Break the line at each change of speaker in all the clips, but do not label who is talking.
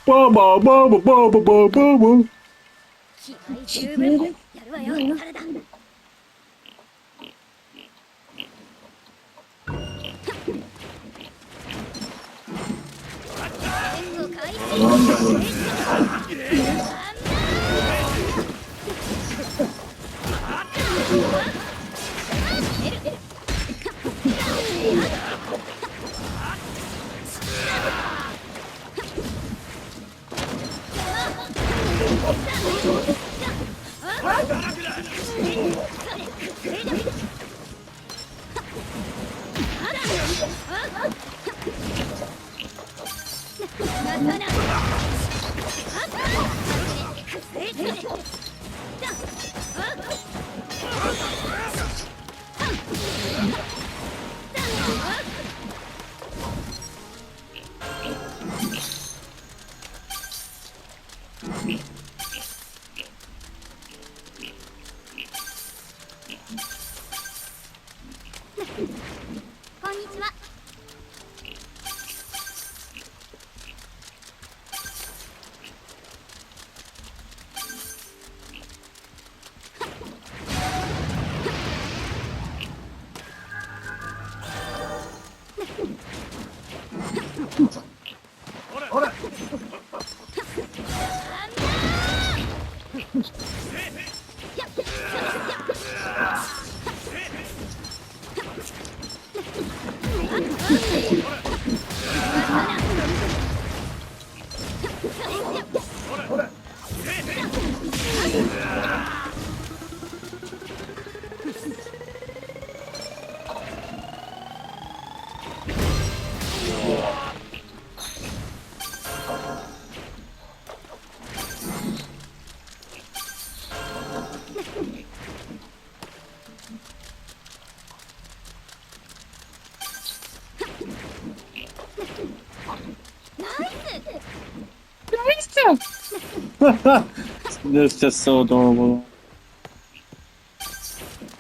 バーバーバーバーバーバーバーバー。
気合十分やるわよ、サラダ。援護開始。こんにちは。
This is just so adorable.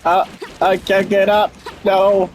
I can't get up. No.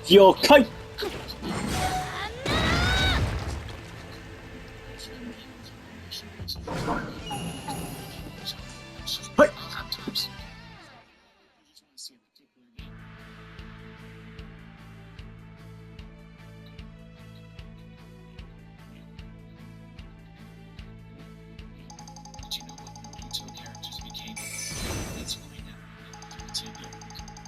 Yokai! Hey!
Did you know what Naruto characters became? Let's find out. Continue.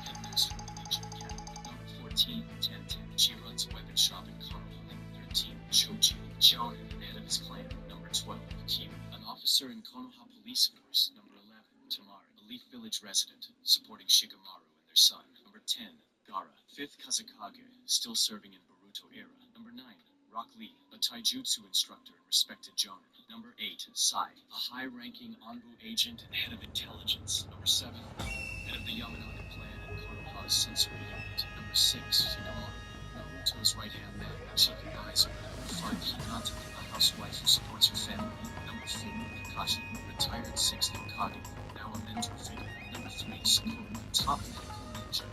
Head nurse from the Ninja Academy. Number 14, 1010. She runs a weapon shop in Konoha. Number 13, Choji. John, the head of his clan. Number 12, Kim, an officer in Konoha Police Force. Number 11, Tamara, a Leaf Village resident, supporting Shikamaru and their son. Number 10, Gaara, 5th Kazekage, still serving in Boruto era. Number 9, Rock Lee, a taijutsu instructor and respected genre. Number 8, Sai, a high-ranking Anbu agent and head of intelligence. Number 7, head of the Yamanaka clan and Konoha's sensory unit. Number 6, Shikamaru, Naruto's right-hand man and chief advisor. Number 5, Hinata, a housewife who supports her family. Number 4, Kakashi, retired 6th Hokage, now a mentor figure. Number 3, Sakura, top medical ninja in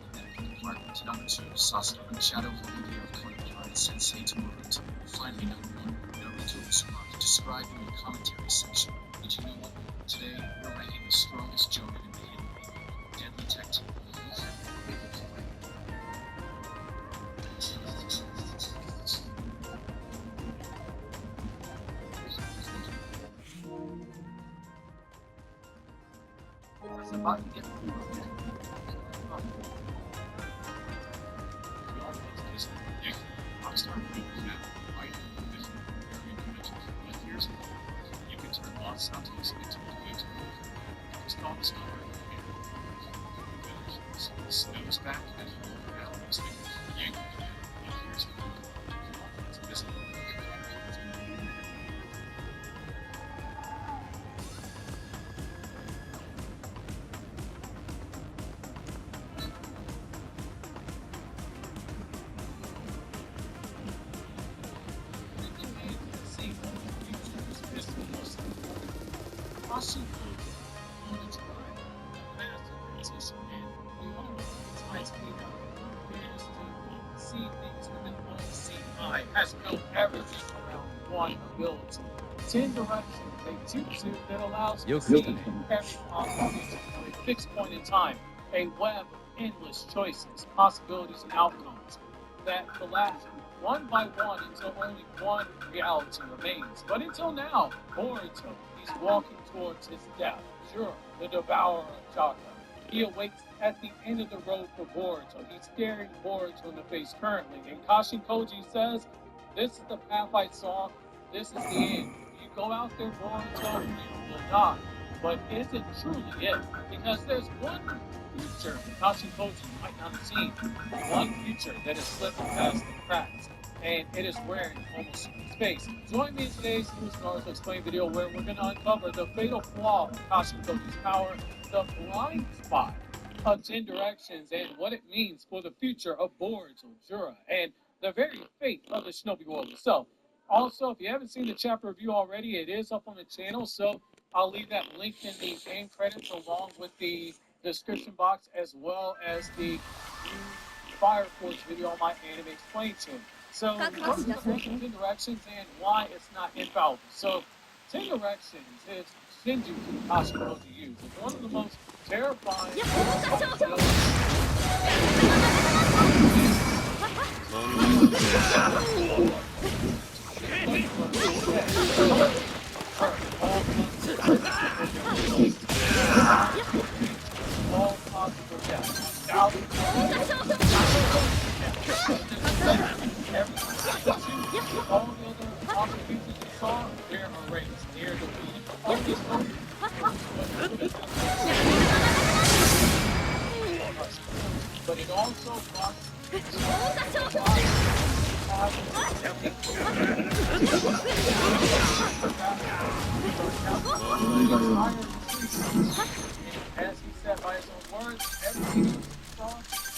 the medical department. Number 2, Sasuke, shadow Hokage of Konoha and sensei to Boruto. Finally, number 1, Naruto Uzumaki, described in the commentary section. Did you know what? Today, we're ranking the strongest jonin in the hidden league. Deadly Tech Team. You can turn lost subtleties into a good it's called this number. Snooze back and now this thing. Yank and here's the code. Visit. Has built everything around one ability. 10 directions, a jutsu that allows you to see every possibility from a fixed point in time, a web of endless choices, possibilities, and outcomes that collapse one by one until only one reality remains. But until now, Boruto, he's walking towards his death. Jura, the devourer of chakra. He awakes at the end of the road for Boruto. He's staring Boruto in the face currently. And Kashin Koji says, this is the path I saw. This is the end. You go out there, Boruto, you will die. But is it truly it? Because there's one future Kashin Koji might not have seen. One future that is slipping past the cracks. And it is wearing almost space. Join me in today's News Naruto Explain video where we're going to uncover the fatal flaw of Kashin Koji's power, the blind spot of 10 directions, and what it means for the future of Boruto, Jura, and the very fate of the Shinobi world itself. Also, if you haven't seen the chapter review already, it is up on the channel, so I'll leave that linked in the end credits along with the description box as well as the new Fire Force video on my Anime Explain channel. So, what is the 10 directions and why it's not infallible? So, 10 directions is Shinjuku Kashin Koji used. It's one of the most terrifying all possible deaths. All the other opportunities you saw, they're erased. They're deleted. All these but it also blocks as he said by his own words, everything he saw,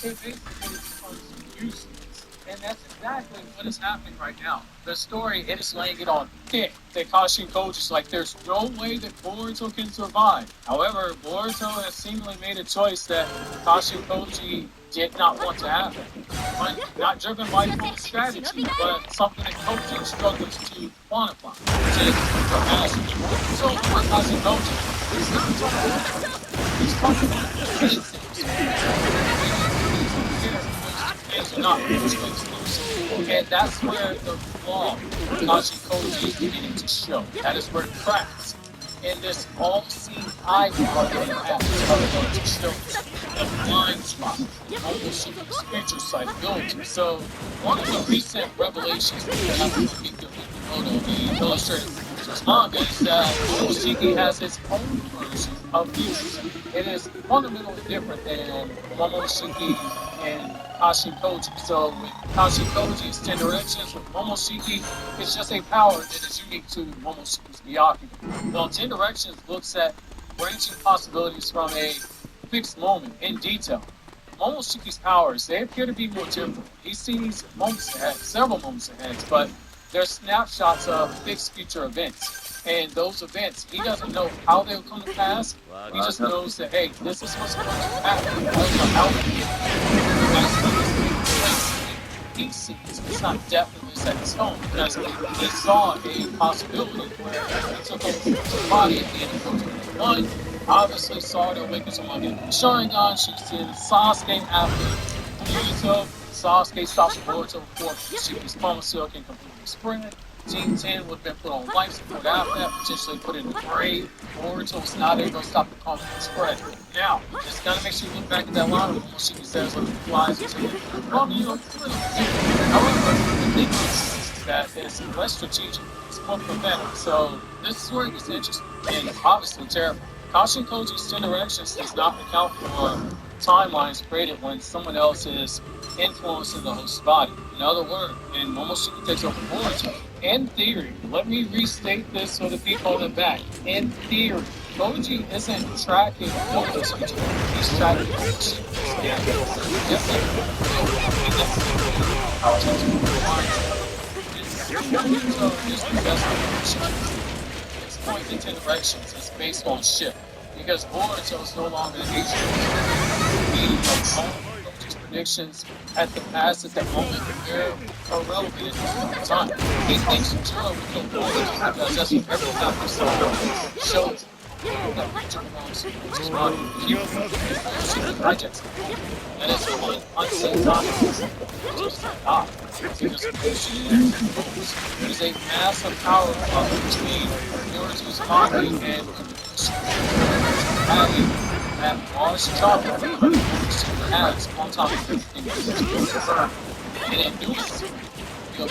it basically becomes useless. And that's exactly what is happening right now. The story, it is laying it on thick. That Kashin Koji's like, there's no way that Boruto can survive. However, Boruto has seemingly made a choice that Kashin Koji did not want to happen. But not driven by full strategy, but something that coaching struggles to quantify, which is the passage. So what has it coaching? He's not talking about he's talking about things are not mutually exclusive. And that's where the flaw Kashi Koji is beginning to show. That is where it cracks. In this all-seeing eye part that you have is going to show the blind spot, almost future sight ability. So, one of the recent revelations that we have with Boruto, the illustrated manga, is that Momoshiki has its own version of music. It is fundamentally different than Momoshiki and Kashi Koji. So with Kashi Koji's 10 directions, with Momoshiki, it's just a power that is unique to Momoshiki's Byakugan. While 10 directions looks at ranging possibilities from a fixed moment in detail. Momoshiki's powers, they appear to be more temporal. He sees moments ahead, several moments ahead, but they're snapshots of fixed future events. And those events, he doesn't know how they'll come to pass. He just knows that, hey, this is what's going to happen. I don't know how he sees. It's not definitely set in stone because he saw a possibility where he took over the body at the end of Boruto 1. Obviously, Sarada Uchiha Sharingan. She seen Sasuke after Boruto. Sasuke stops Boruto before Shinobi's Pharmaceutical can completely spread. Team 10 would have been put on life support after that, potentially put in the grave. Boruto's not able to stop the conflict spread. Now, just gotta make sure you look back at that line when Shiki says when he flies into the however, the big is that it's less strategic, it's more preventive. So this is where it gets interesting and obviously terrible. Kashi Koji's 10 directions does not account for timelines created when someone else is influencing the host's body. In other words, when Momoshiki takes over Boruto, in theory, let me restate this so the people in the back. In theory, Koji isn't tracking Boruto's future. He's tracking Boruto's Its point in 10 directions is based on shift. Because Boruto is no longer an agent. He predictions at the past at that moment they're irrelevant at this time. He thinks Jiro will kill Boruto because that's what every episode shows. That Richard belongs to his body. He projects it. And it's one unseen time. Just not. Because there's a massive power between Naruto Uzumaki and that large chocolate has on top of everything and in doing so, you'll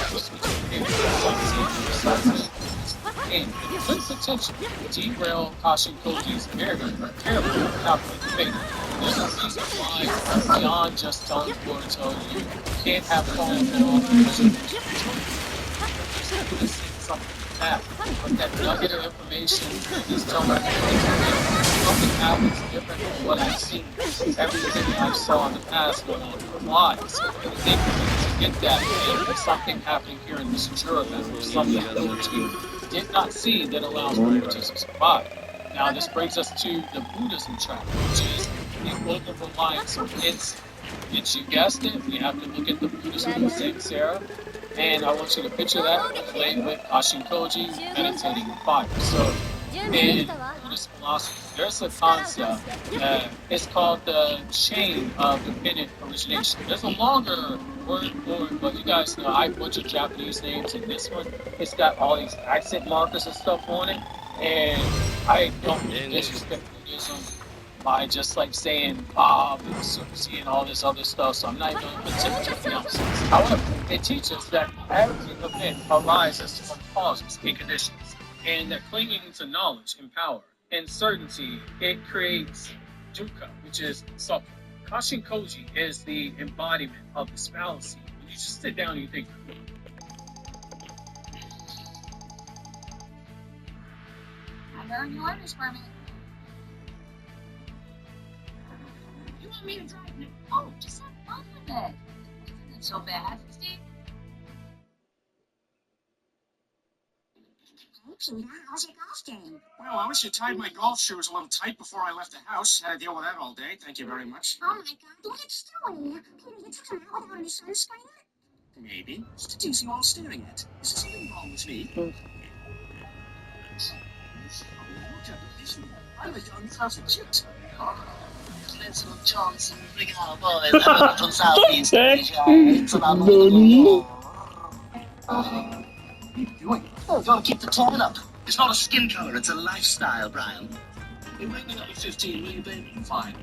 and could potentially derail Kashi Koji's very terrible calculated fate. There's a reason why beyond just telling Boruto you can't have fun something but that nugget of information is telling me something happens different from what I've seen. Everything I saw in the past will not apply. So I think to get that, there's something happening here in this Jura battle, something that did not see that allows Boruto to survive. Now this brings us to the Buddhism trap, which is the equivalent of reliance on instinct. And you guessed it, we have to look at the Buddhism of Saint Sarah. And I want you to picture that played with Kashi Koji meditating in fire. So in Buddhist philosophy, there's a concept it's called the chain of dependent origination. There's a longer word for it, but you guys know I butchered Japanese names, and this one, it's got all these accent markers and stuff on it. And I don't disrespect Buddhism by just like saying Bob and Susie and all this other stuff, so I'm not even going to attempt to pronounce it. However, it teaches that every event arises from causes and conditions, and that clinging to knowledge and power and certainty, it creates dukkha, which is suffering. Kashi Koji is the embodiment of this fallacy. When you just sit down and you think,
I learned your orders for me. You want me to drive it? Oh, just have fun with it. Isn't it so bad, Steve? Hmm? Peter, how's your golf game?
Well, I wish you tied my golf shoes a little tight before I left the house. Had to deal with that all day. Thank you very much.
Oh my god, look at Stewie. Peter, you took him out without any sunscreen?
Maybe. Just to tease you all staring at. Is there something wrong with me? Look at this. I'm a young prostitute.
Little Johnson, big old boys from Southeast Asia. It's about
Nani?
What are you doing?
Oh, gotta keep the tan up. It's not a skin color, it's a lifestyle, Brian.
It might not be 15, will you, baby? Fine.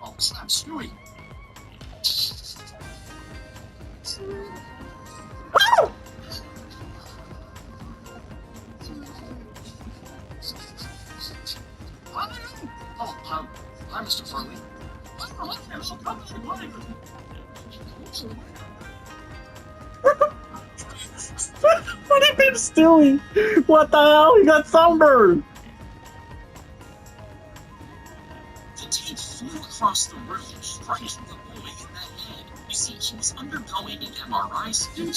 Oh, snap, Stewie. Oh, hi, Mr. Furley. I'm so proud of you.
What have you been doing? What the hell? He got sunburned.
The tape flew across the room, striking the boy in the head. You see, he was undergoing an MRI scan.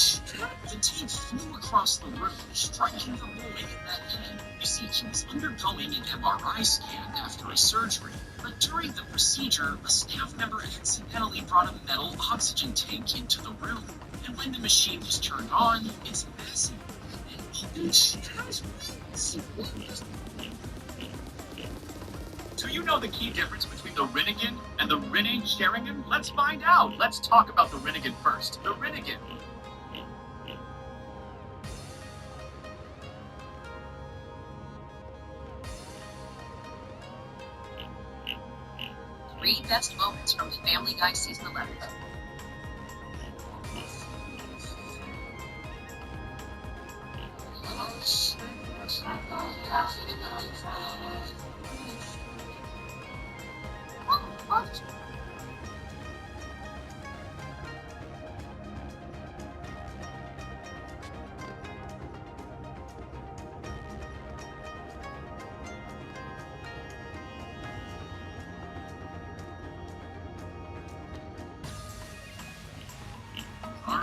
The tape flew across the room, striking the boy in the head. You see, he was undergoing an MRI scan after a surgery. But during the procedure, a staff member accidentally brought a metal oxygen tank into the room. And when the machine was turned on, it's massive.
Do you know the key difference between the Rinnegan and the Rinne-Sheringan? Let's find out. Let's talk about the Rinnegan first. The Rinnegan.
Three best moments from Family Guy Season 11.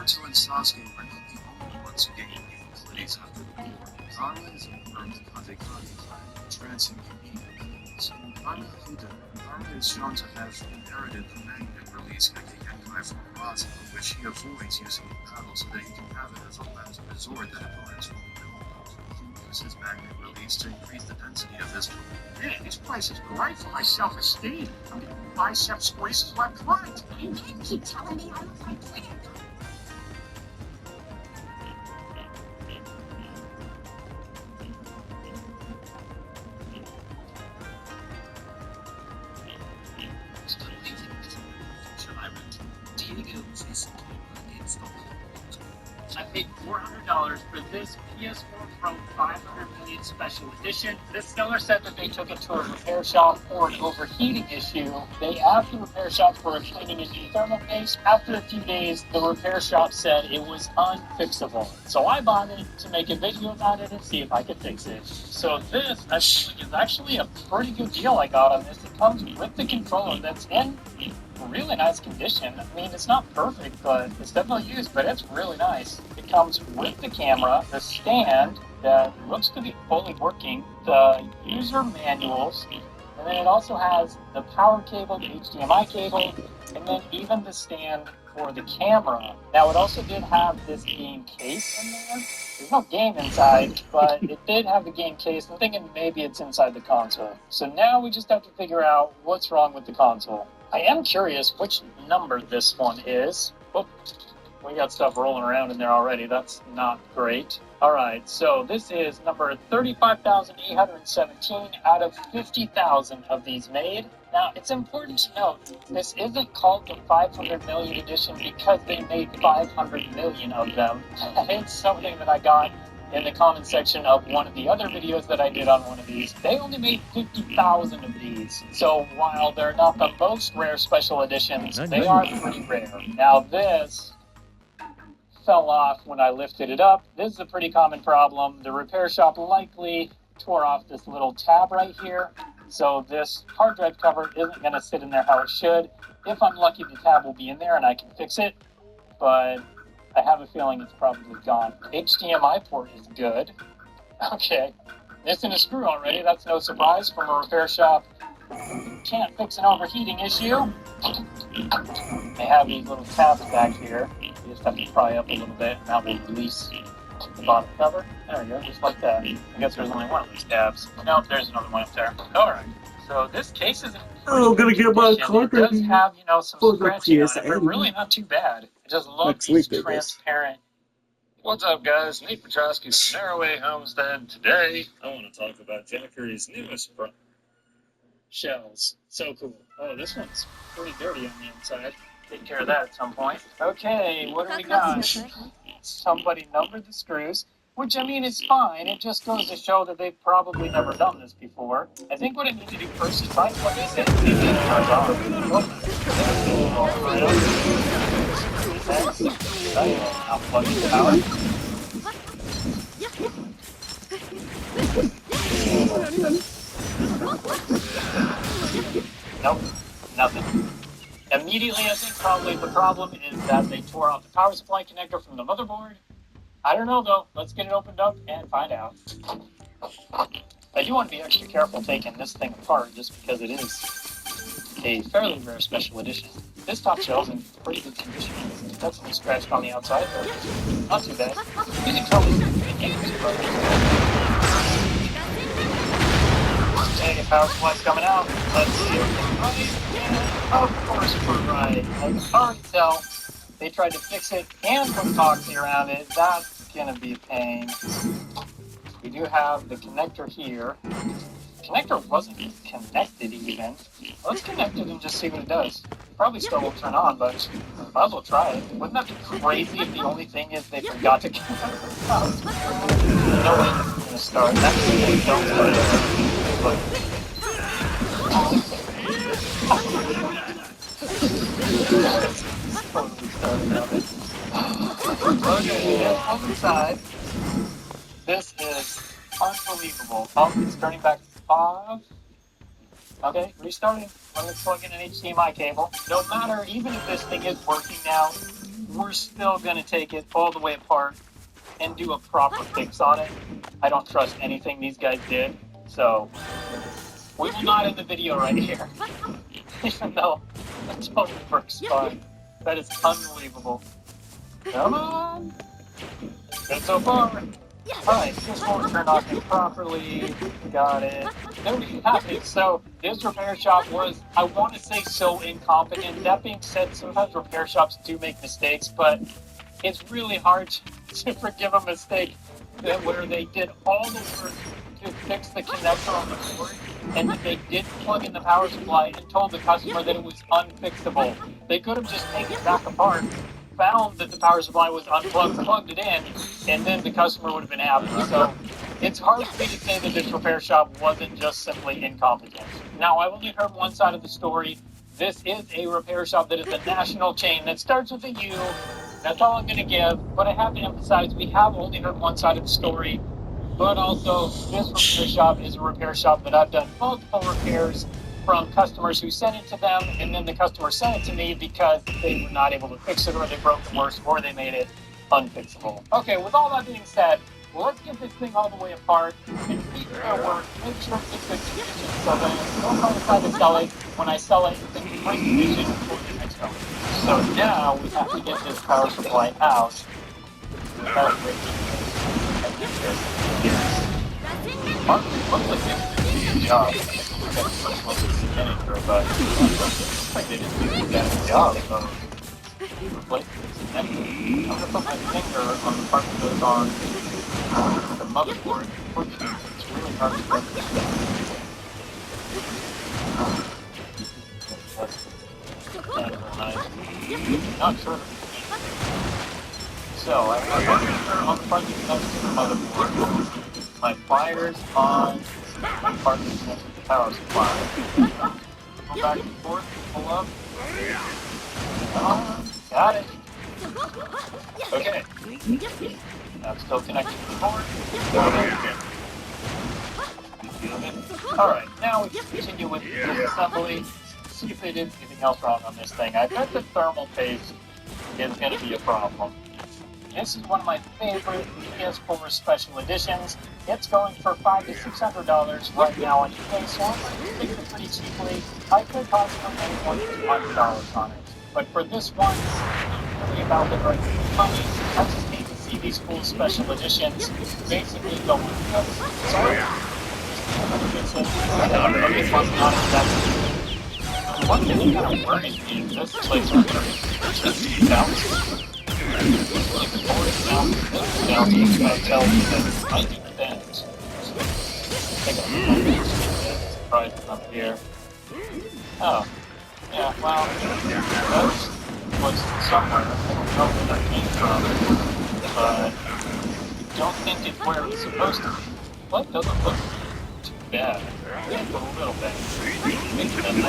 Naruto and Sasuke were not the only ones who gained new abilities after the war. Karma is affirmed to Kazekage clan, transcend unique abilities. Karma is shown to have inherited the magnet release Genkai from Raza, which he avoids using in battle so that he can have it as a last resort that opponents won't know about. He uses his magnet release to increase the density of his tool.
Man, this place is great for my self-esteem. I'm getting bicep squeezes left and right.
You can't keep telling me I look like Twitter.
I paid $400 for this PS4 Pro 500 million Special Edition. This seller said that they took it to a repair shop for an overheating issue. They asked the repair shop for a cleaning and thermal paste. After a few days, the repair shop said it was unfixable. So I bought it to make a video about it and see if I could fix it. So this, I think, is actually a pretty good deal I got on this. It comes with the controller that's in really nice condition. I mean, it's not perfect, but it's definitely used, but it's really nice. It comes with the camera, the stand that looks to be fully working, the user manuals, and then it also has the power cable, the HDMI cable, and then even the stand for the camera. Now, it also did have this game case in there. There's no game inside, but it did have the game case. I'm thinking maybe it's inside the console. So now we just have to figure out what's wrong with the console. I am curious which number this one is. Oh, we got stuff rolling around in there already. That's not great. All right, so this is number 35,817 out of 50,000 of these made. Now, it's important to note, this isn't called the 500 million edition because they made 500 million of them. It's something that I got in the comment section of one of the other videos that I did on one of these. They only made 50,000 of these. So while they're not the most rare special editions, they are pretty rare. Now this fell off when I lifted it up. This is a pretty common problem. The repair shop likely tore off this little tab right here. So this hard drive cover isn't going to sit in there how it should. If I'm lucky, the tab will be in there and I can fix it. but I have a feeling it's probably gone. HDMI port is good. Okay. Missing a screw already, that's no surprise from a repair shop. Can't fix an overheating issue. They have these little tabs back here. You just have to pry up a little bit, and that will release the bottom cover. There we go, just like that. I guess there's only one of these tabs. Nope, there's another one up there. Alright, so this case is in
Oh, I'm gonna get my card.
It does have, you know, some
for the
scratching on it,
PSA.
but really not too bad. I just love
Next
these
week, I guess.
transparent. What's up, guys? Nate Petrosky from Narrowway Homestead. Today, I want to talk about Jackery's newest shells. So cool. Oh, this one's pretty dirty on the inside. Take care of that at some point. Okay, what do we got? Somebody numbered the screws, which I mean is fine. It just goes to show that they've probably never done this before. I think what I need to do first is try and plug this in. Maybe it turns on. Right up. I'll plug in the power. Nope, nothing. Immediately, I think probably the problem is that they tore out the power supply connector from the motherboard. I don't know though. Let's get it opened up and find out. I do want to be extra careful taking this thing apart just because it is a fairly rare special edition. This top shell's in pretty good condition. That's a little scratched on the outside, but not too bad. You can tell this is okay, power supply's coming out. Let's see if we're right. And of course we're right. I can already tell they tried to fix it and put epoxy around it. That's gonna be a pain. We do have the connector here. The connector wasn't connected even. Let's connect it and just see what it does. Probably still won't turn on, but might as well try it. Wouldn't that be crazy if the only thing is they forgot to connect the power? No way this is gonna start. That's the thing, don't start it. Look. Totally started of it. Okay, on the side. This is unbelievable. Oh, it's turning back to 5. Okay, restarting. Let's plug in an HDMI cable. No matter, even if this thing is working now, we're still going to take it all the way apart and do a proper fix on it. I don't trust anything these guys did, so we will not end the video right here. Even though it totally works fine. That is unbelievable. Come on! Good so far. Alright, this won't turn off properly. Got it. There we have it. So, this repair shop was, I want to say, so incompetent. That being said, sometimes repair shops do make mistakes, but it's really hard to forgive a mistake where they did all the work to fix the connector on the board, and then they didn't plug in the power supply and told the customer that it was unfixable. They could have just taken it back apart, found that the power supply was unplugged, plugged it in, and then the customer would have been happy. So it's hard for me to say that this repair shop wasn't just simply incompetent. Now, I've only heard one side of the story. This is a repair shop that is a national chain that starts with a U. That's all I'm going to give. But I have to emphasize, we have only heard one side of the story. But also, this repair shop is a repair shop that I've done multiple repairs from customers who sent it to them, and then the customer sent it to me because they were not able to fix it, or they broke the worst, or they made it unfixable. Okay, with all that being said, let's get this thing all the way apart and see if it works. Make sure it's in good condition so that I don't decide to sell it. When I sell it, it's in great condition for the next one. So now we have to get this power supply out. Looks like this is a good job. But I didn't do a bad job of replacing this connector. I'm going to put my finger on the part that goes on the motherboard. Unfortunately, it's really hard to break this down. Not sure. So I have my finger on the part that connects to the motherboard. My pliers on the part that connects to the power supply. Go back and forth, pull up. Got it. Okay. Now it's still connected to the board. Alright, now we can continue with the assembly. See if they did anything else wrong on this thing. I bet the thermal paste is going to be a problem. This is one of my favorite PS4 special editions. It's going for $500 to $600 right now on eBay, so I'm going to pick it pretty cheaply. I could possibly make $100 on it. But for this one, it's not really about the right money. I just need to see these cool special editions. Basically, go with them. Sorry. One thing kind of worrying me is this place is just bouncy. Now he's going to tell you that it might be bent. Take a look. Surprise up here. Oh. Yeah, well, that was somewhere. I don't know where that came from. But I don't think it's where it's supposed to be. Well, it doesn't look too bad. It's a little bit. Maybe that's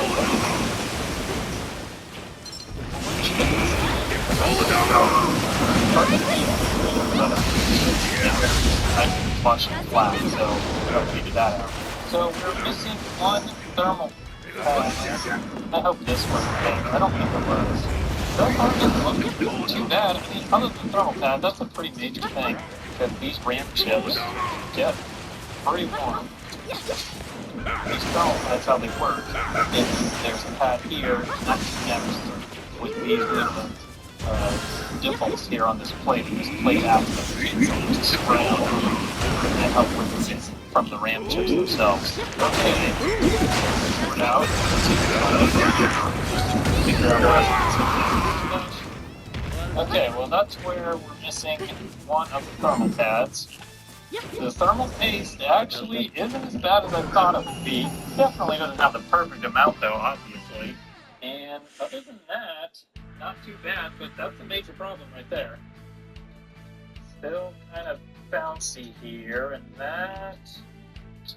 I flushed it flat, so I figured that out. So we're missing one thermal pad. I hope this was the thing. I don't think it was. That part doesn't look too bad. I mean, other than thermal pad, that's a pretty major thing. Because these ramp chips get pretty warm. These thermal pads, how they work. If there's a pad here, that's next with these little dimples here on this plate, and this plate after to spread out and help with it from the RAM chips themselves. Okay, we're out. Okay, well that's where we're missing one of the thermal pads. The thermal paste actually isn't as bad as I thought it would be. Definitely doesn't have the perfect amount though, obviously. And other than that, not too bad, but that's a major problem right there. Still kind of bouncy here, and that...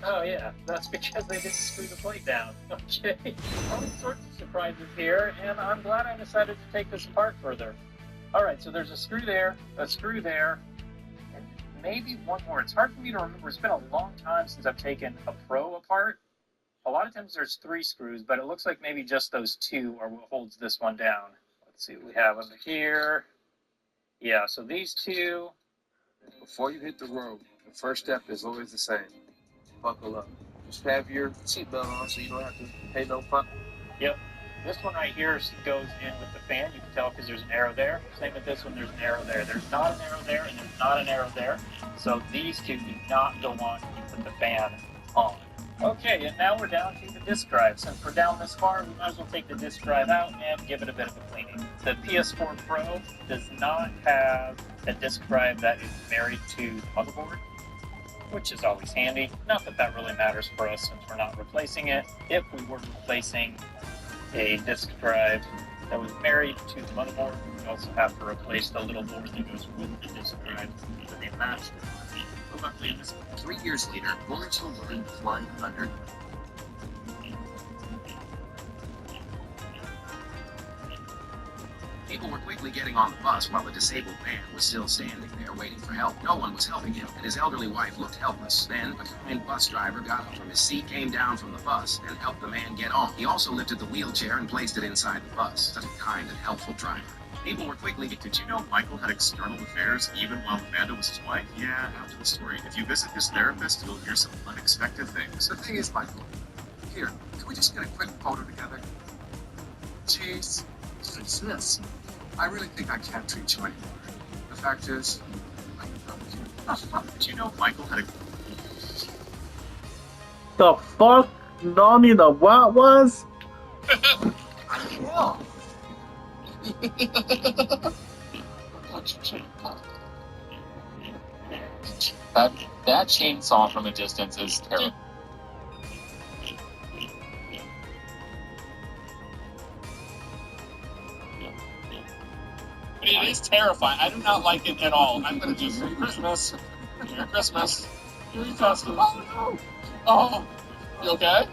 Oh yeah, that's because they didn't screw the plate down. Okay, all sorts of surprises here, and I'm glad I decided to take this apart further. Alright, so there's a screw there, and maybe one more. It's hard for me to remember. It's been a long time since I've taken a Pro apart. A lot of times there's 3 screws, but it looks like maybe just those 2 are what holds this one down. Let's see what we have over here. Yeah, so these 2.
Before you hit the road, the first step is always the same. Buckle up. Just have your seatbelt on so you don't have to pay no fun.
Yep. This one right here goes in with the fan. You can tell because there's an arrow there. Same with this one, there's an arrow there. There's not an arrow there, and there's not an arrow there. So these 2 do not go on when you put the fan on. Okay, and now we're down to the disk drive. Since we're down this far, we might as well take the disk drive out and give it a bit of a cleaning. The PS4 Pro does not have a disk drive that is married to the motherboard, which is always handy. Not that that really matters for us since we're not replacing it. If we were replacing a disk drive that was married to the motherboard, we also have to replace the little board that goes with the disk drive so they match. Luckily, in this
3 years later, Boruto learned Flying Thunder. People were quickly getting on the bus while the disabled man was still standing there waiting for help. No one was helping him, and his elderly wife looked helpless. Then, a kind bus driver got up from his seat, came down from the bus, and helped the man get on. He also lifted the wheelchair and placed it inside the bus. Such a kind and helpful driver. People were quickly...
Did you know Michael had external affairs even while Amanda was his wife? Yeah, after the story. If you visit his therapist, you'll hear some unexpected things.
The thing is, Michael, here, can we just get a quick photo together? Jeez, it's this. I really think I can't treat you anymore. The fact is, I'm in love with you.
Did you know Michael had a...
The fuck? Nani the what was?
Hell.
That chainsaw from a distance is terrible. It is terrifying. I do not like it at all. I'm gonna just say Christmas. Merry Christmas. Merry Festive. Oh no! Oh, you okay?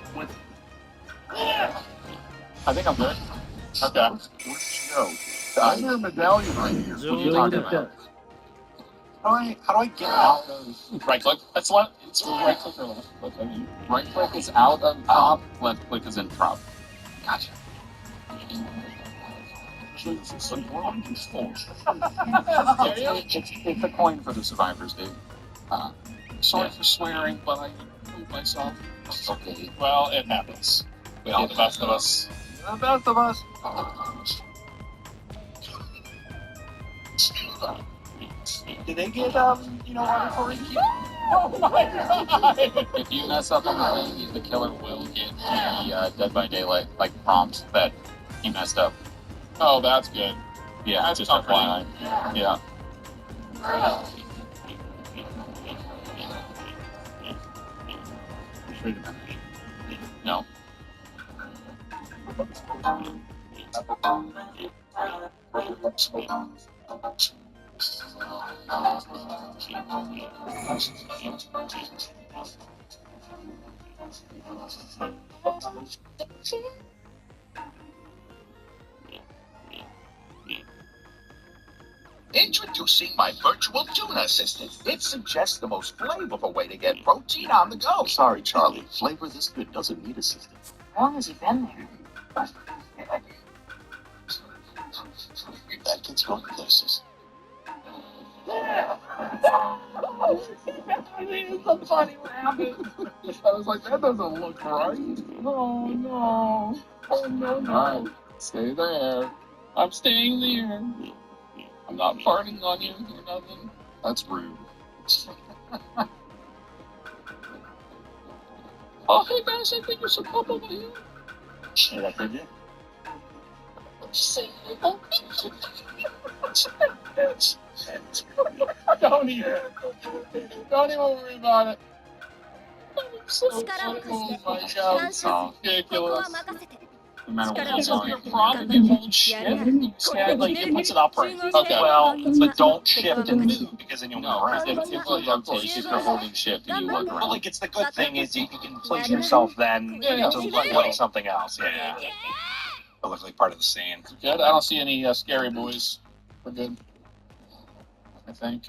I think I'm good. Okay.
Where did you go? I hear a medallion right here. What are you talking about?
How do I get out of right click? That's what it's right click or left click. I mean, right click is out of top, left click is in prop. Gotcha. actually, this is some more useful.
It's a coin for the survivors, dude.
Sorry for swearing, but I moved myself.
Okay.
Well, it happens. We all the best of us.
The best of us. Did they get auditory cue?
Oh my god!
If you mess up on the thing, the killer will get the Dead by Daylight prompt that he messed up.
Oh, that's good.
Yeah,
That's
just
comforting.
FYI. Yeah. Wait a minute. No.
Introducing my virtual tuna assistant. It suggests the most flavorful way to get protein on the go.
Sorry, Charlie. Flavor this good doesn't need assistance.
How long has he been there?
That kid's going places.
It's so funny what happened. I was like, that doesn't look right. Oh no. Oh no.
Alright, stay there.
I'm staying there. I'm not farting on you or nothing.
That's rude.
Oh, hey, guys, I think there's a couple of you.
Hey, that kid,
Don't even worry about it. Oh my god, it's so ridiculous.
No matter what
It's
you're
your
doing.
problem, you hold shit. It puts it up right. Okay.
Well, but don't shift and move because then you'll move
No,
around.
it rotates if you're holding shift and you look
But
around.
like, it's the good thing is you can place yourself then
Yeah.
to like doing something else. Yeah. It looks like part of the scene.
Good. I don't see any scary boys. We're good. I think.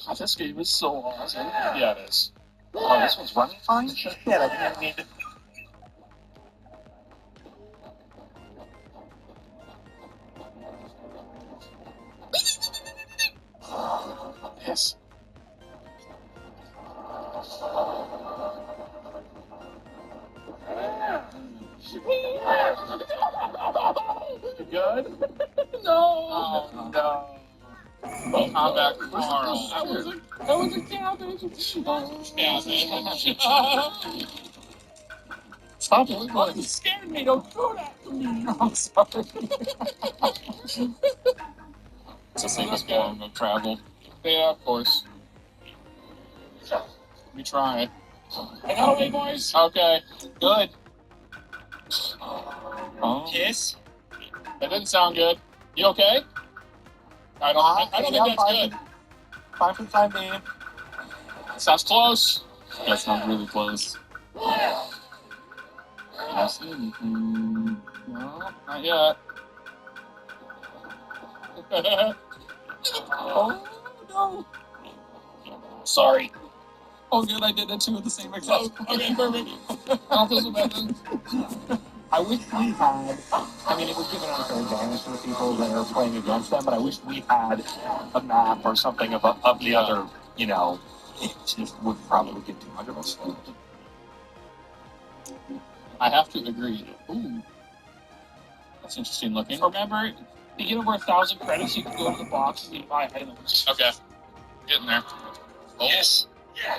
Oh, this game is so awesome. Yeah, it is.
Oh, this one's running fine? Yeah, I didn't need to.
Yes. Good? No.
Oh, no.
Combat
Carl.
That was a cabbage. Cabbage.
Stop it.
Oh, you scared me. Don't do that to me.
I'm sorry. It's the safest form of travel.
Yeah, of course. We try. I got away, boys. Okay. Good.
Oh.
Kiss?
That didn't sound good. You okay? I don't think that's good.
Fine for the time being.
Sounds close.
That sounds really close. Yes, anything.
No, not yet.
Oh, no.
Sorry.
Oh, good, I did it too at the same exact time.
Okay, perfect. I'll feel so bad then.
I wish we had, I mean, it would give an unfair advantage to the people that are playing against them, but I wish we had a map or something of the other, it just would probably get too much of us.
I have to agree. Ooh. That's interesting looking. Remember, you get over 1,000 credits, you can go to the box and you buy items. Okay. Getting there. Oh.
Yes. Yeah.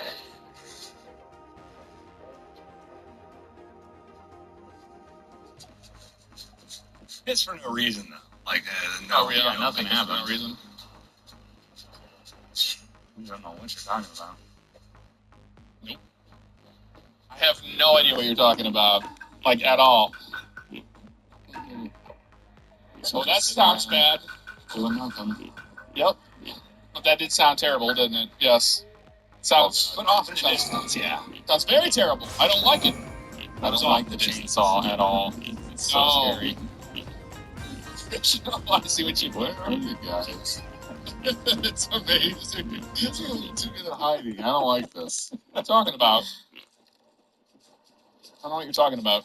It's for no reason, though. Like,
Nothing happened. No reason.
You don't know what you're talking about.
Nope. I have no idea what you're talking about. Like, at all. So that sounds bad.
Doing nothing.
Yep. But that did sound terrible, didn't it? Yes. Sounds.
But off in the distance, yeah.
Sounds very terrible. I don't like it.
I don't like the chainsaw at all. It's so scary.
I see what you
Where are you guys?
It's amazing.
It's really too good at hiding. I don't like this.
What are you talking about? I don't know what you're talking about.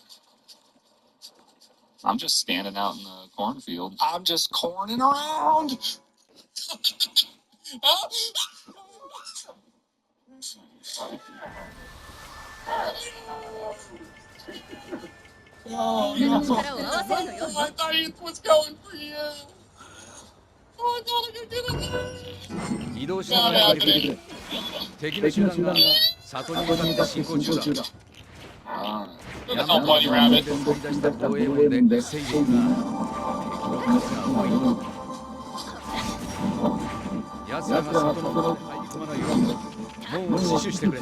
I'm just standing out in the cornfield. I'm just corning around. Oh, no. I thought he was going for you. Oh, I thought I could get in there.
移動しながら取り組む。敵の集団が里に向かって進行中だ。山の中で取り出した防衛網で防いでいるが、敵の数が多い。奴らが里の中に入り込まないように、門を死守してくれ。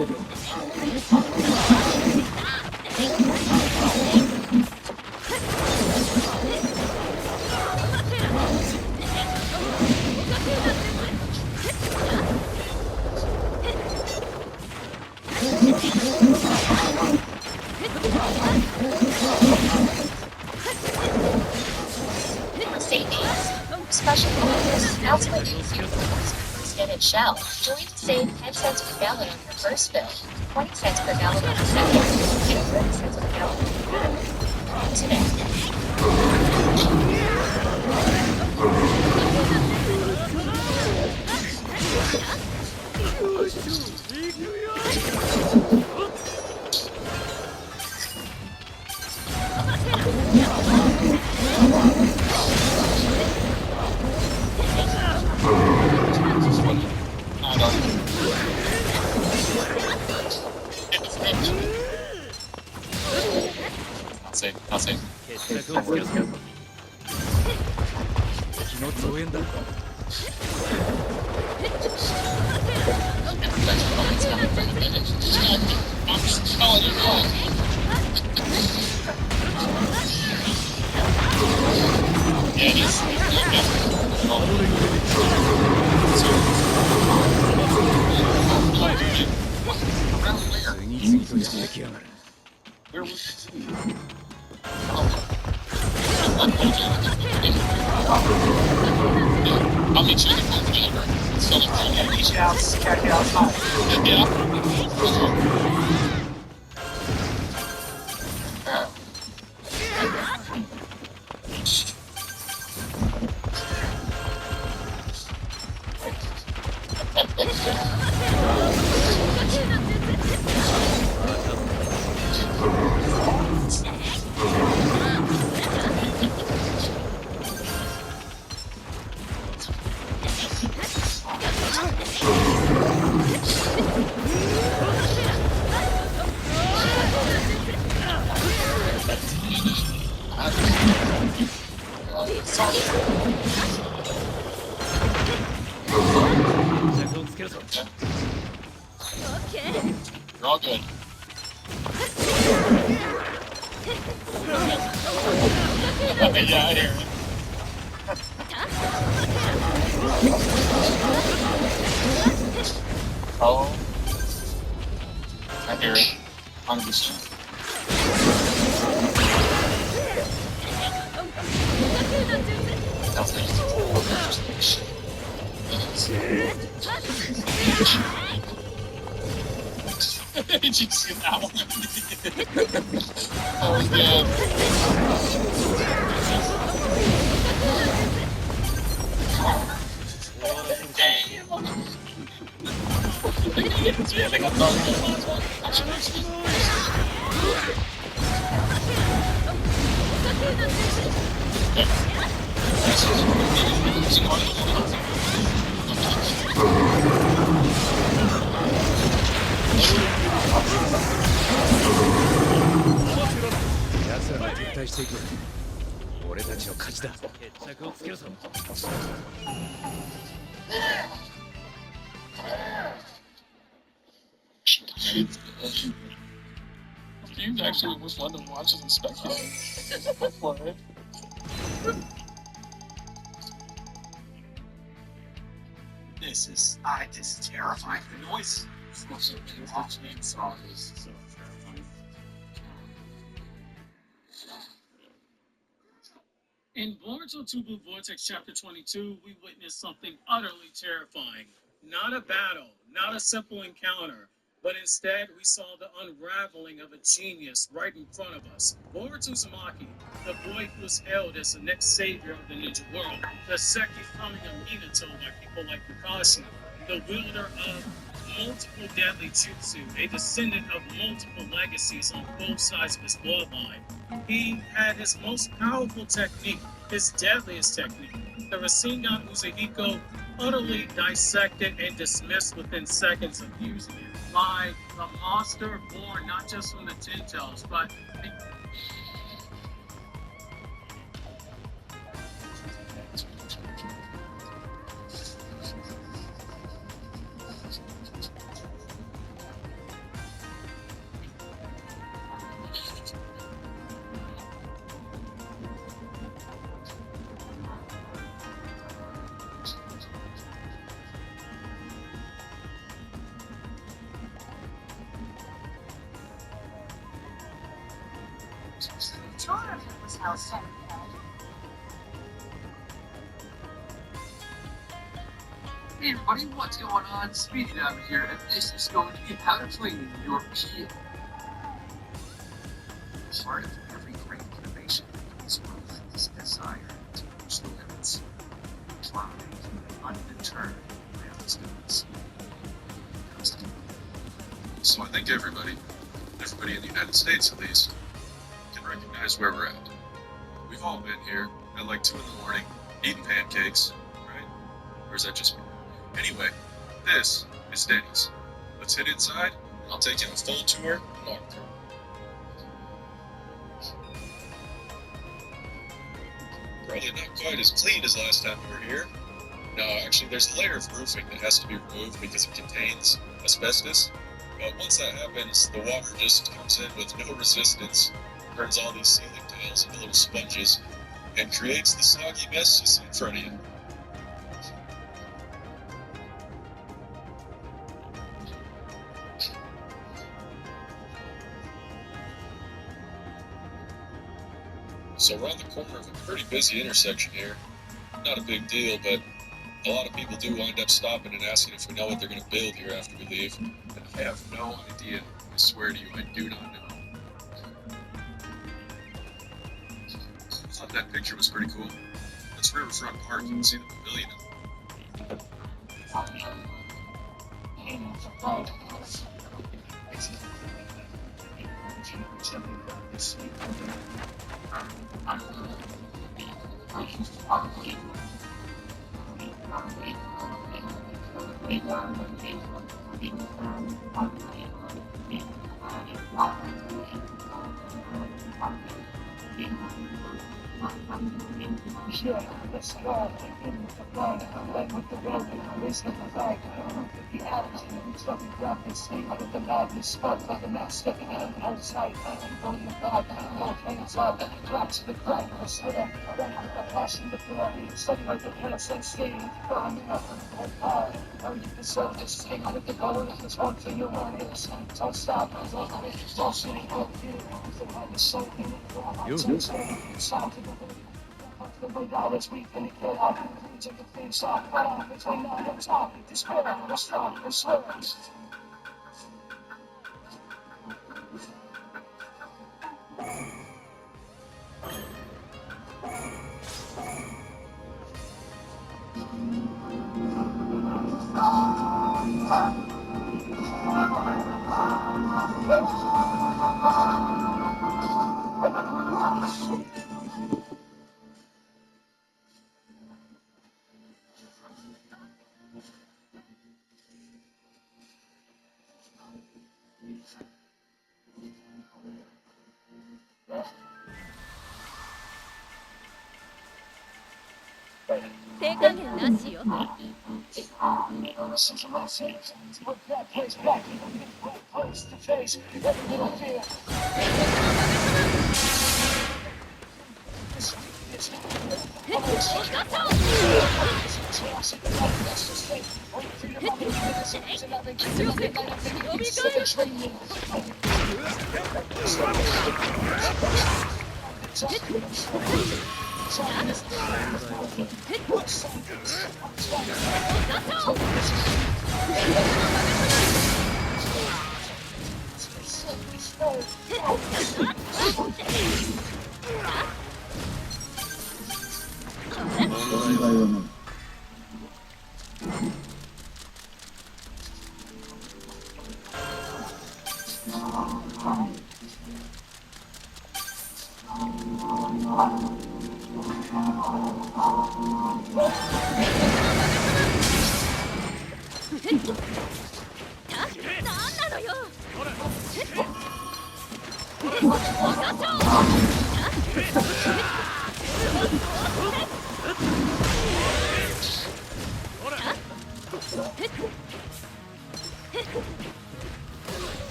Special bonus, elsewhere you use extended shell. Join to save 10 cents per gallon on your first fill, 20 cents per gallon on the second, and 30 cents per gallon on the third. Today.
I'll save.
決着をつける。敵の増援だ。
I'm just telling you what. Yeah, he's
次々とやってきやがる。
Where was he? I'll meet you in the corner. So
Reach out, check it outside.
yeah. You're all good. Yeah, I hear it. Oh, I hear it. 100%. That's it. Did you see that one? Oh, yeah.
奴らが撤退していく。俺たちの勝ちだ。決着をつけるぞ。
Games actually was fun to watch as a spectator. For it.
This is terrifying. The noise. Chainsaw is so terrifying.
In Boruto 2 Blue Vortex Chapter 22, we witnessed something utterly terrifying. Not a battle, not a simple encounter, But instead, we saw the unraveling of a genius right in front of us. Boruto Uzumaki, the boy who was hailed as the next savior of the ninja world, the Seki coming of Minato by people like Kakashi, the wielder of multiple deadly jutsu, a descendant of multiple legacies on both sides of his bloodline. He had his most powerful technique, his deadliest technique, the Rasengan Uzahiko, utterly dissected and dismissed within seconds of using it by the monster born not just from the Ten Tails, but
Tournament was held Saturday night.
Hey everybody, what's going on? Speedy Dab here, and this is going to be how to clean your peel. Part of every great innovation in this world is desire to push the limits. Try undeterred by obstacles.
So I think everybody in the United States at least, can recognize where we're at. We've all been here at like 2 in the morning, eating pancakes, right? Or is that just me? Anyway, this is Denny's. Let's head inside, and I'll take you on a full tour and walkthrough. Probably not quite as clean as last time we were here. No, actually, there's a layer of roofing that has to be removed because it contains asbestos. But once that happens, the water just comes in with no resistance, turns all these ceiling tiles into little sponges, and creates the soggy mess you see in front of you. So we're on the corner of a pretty busy intersection here. Not a big deal, but a lot of people do wind up stopping and asking if we know what they're going to build here after we leave. And I have no idea. I swear to you, I do not know. I thought that picture was pretty cool. That's Riverfront Park. You can see the pavilion.
Yeah, let's go. In with the blood, led with the road, race with the flag. The attitude, something graphics, out of the madness, sparked by the mask, stepping out outside, going the God, both hands up, drop to the ground, the sweat, ready with the passion, the glory, studying like the parents and skating, burning up on the whole pie. How you deserve this thing with the goal, if it's one thing you want, it's don't stop, don't see it, don't feel it, the light is so in it, sound to the the way that is weak and it can't happen. Take the things off, right off between now and top. Despair, the strong, the slow. Put that place back in the right place to face every little fear.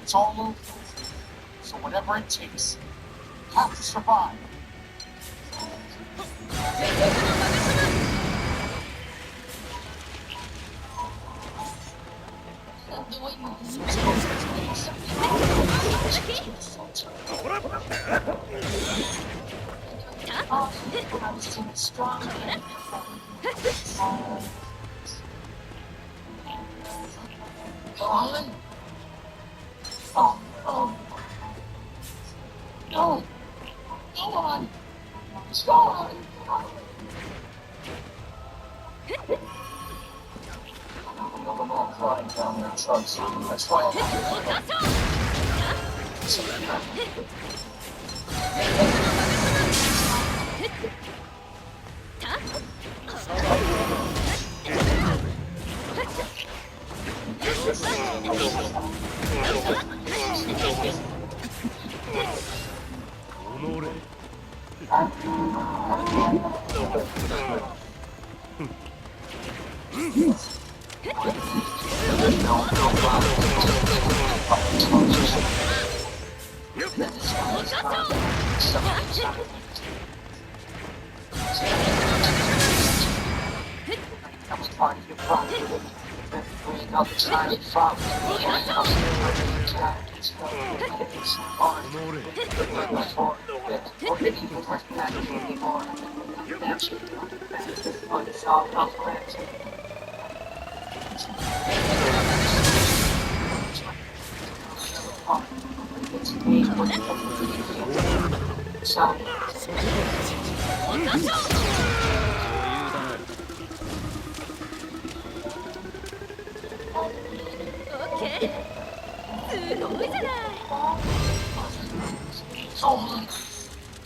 It's all over. So whatever it takes, you have to survive. That's why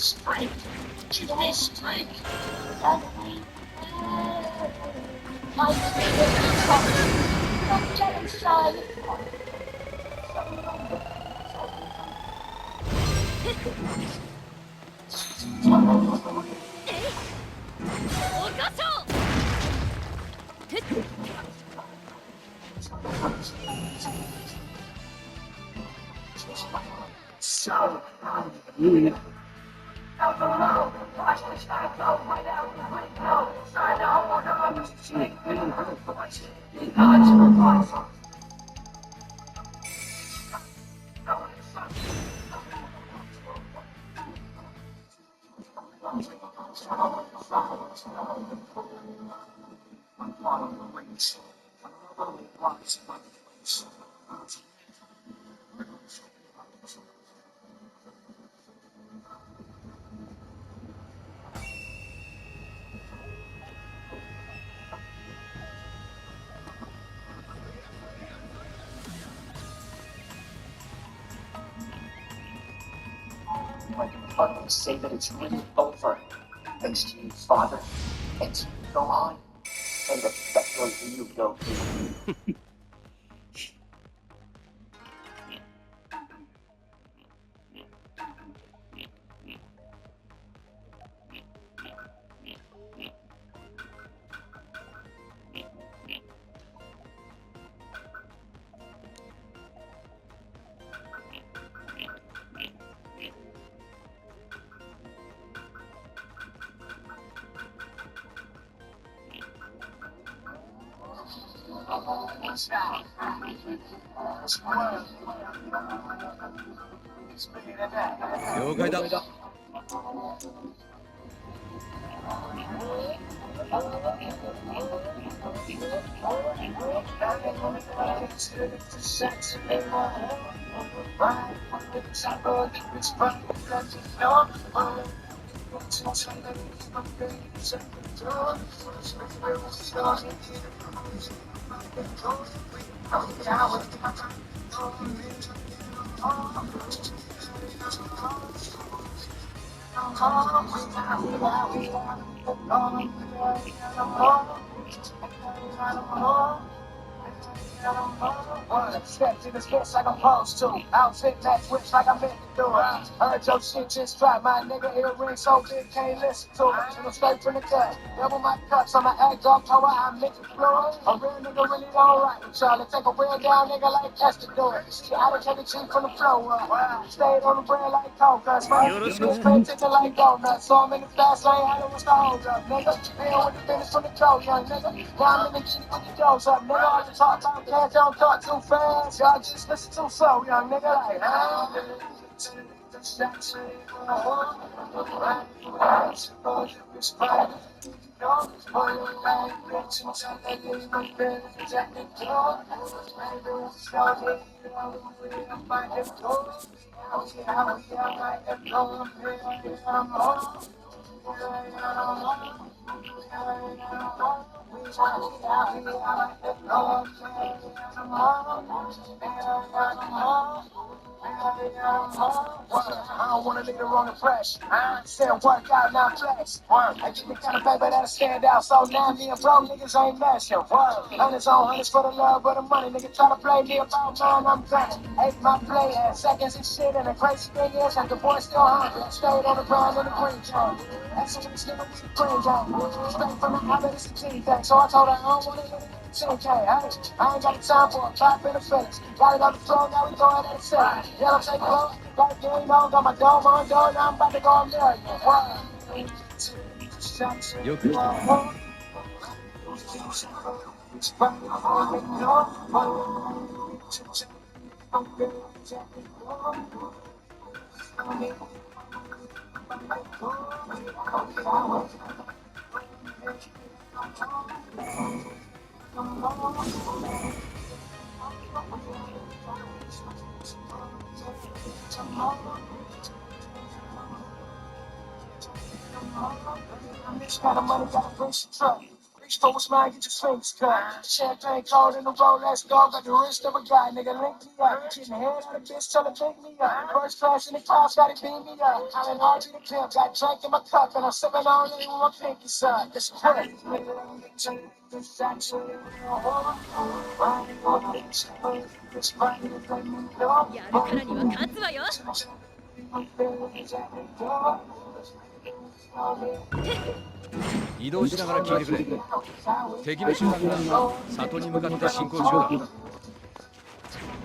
strength. Give me strength. So,
When you finally say that it's really over, thanks to you, Father, and to you, Gohan, and especially you, Goku. Steps in his fist like I'm supposed to. Outfit that switch like I'm meant to do. Heard your shit just drop. My nigga earring so big can't listen to it. I'm straight from the gut. Double my cuts on my act off how I make it flow. A real nigga really don't right with y'all. Take a real down nigga like us to do it. See, I done take a cheap from the flow up. Stayed on the bread like coke. Smoke straight ticket like donuts. So I'm in the fast lane. I don't want to hold up, nigga. Deal with the business from the go, young nigga. Now I'm in the G with the doors up, nigga. All the talk about cash, don't talk too fast. Y'all just listen too slow, young nigga. Like, I don't want to leave the wrong impression. I said work out, not flex. I get the kind of paper that'll stand out. So now me and bro niggas ain't messing. Hundreds on hundreds for the love of the money. Nigga try to play me about mine, I'm done. Ate my play, had seconds and shit. And the crazy thing is that the boy still hungry. Stayed on the ground in the green zone. That's what it's gonna be the green zone. Straight from the habit, it's a G thing. So I told her I don't want to hear it. 10K, I ain't got the time for a clap in the face. Got it on the floor, now we going at the side. Yellow take low, like you ain't know, got my dome on door, now I'm about to go a million.
Yoく来た。
Got the money, gotta bring some truck. Reach for what's mine, get your fingers cut. Champagne cold in the road, let's go. Got the wrist of a guy, nigga, link me up. Getting the head out of the bitch, tell her pick me up. First class in the clouds, gotta beam me up. I'm an RG the pimp, got drink in my cup, and I'm sipping on it with my pinky son. It's quick. Yeah.
移動しながら聞いてくれ。敵の集団が里に向かって進行中だ。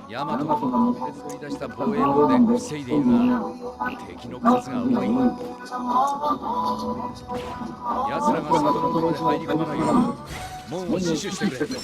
ヤマトが表で取り出した防衛網で防いでいるが、敵の数が多い。奴らが里の中まで入り込まないよう門を死守してくれ。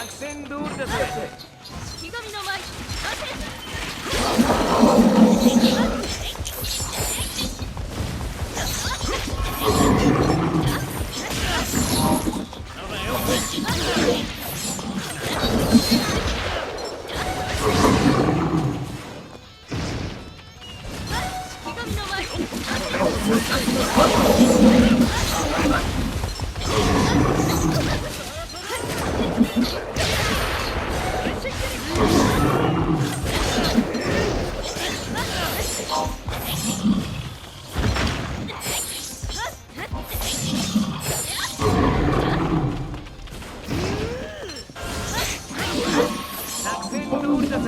作戦通りだぜ。
月神の舞
作戦通りだぜ。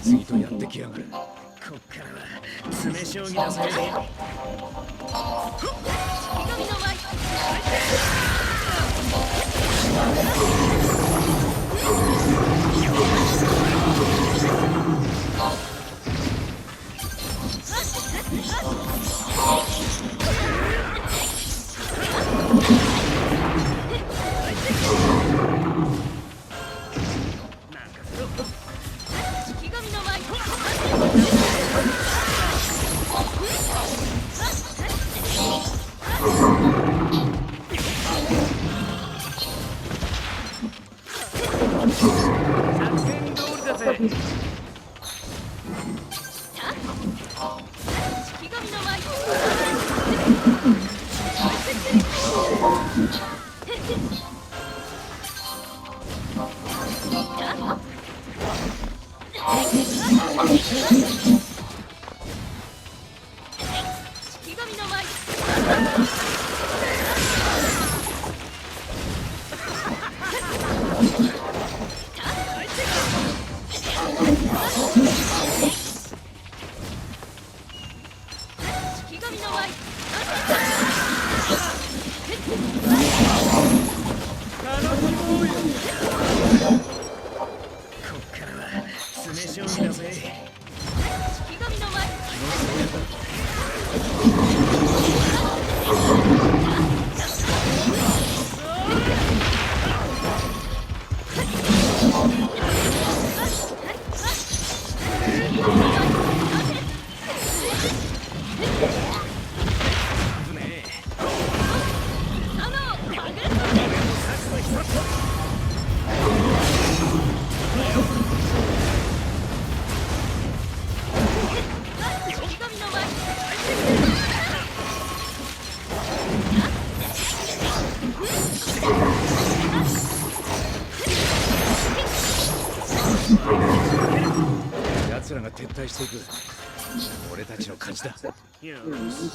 次々とやってきやがる。こっからは詰め将棋だぜ。作戦通りだぜ。奴らが撤退していく。俺たちの勝ちだ。よし。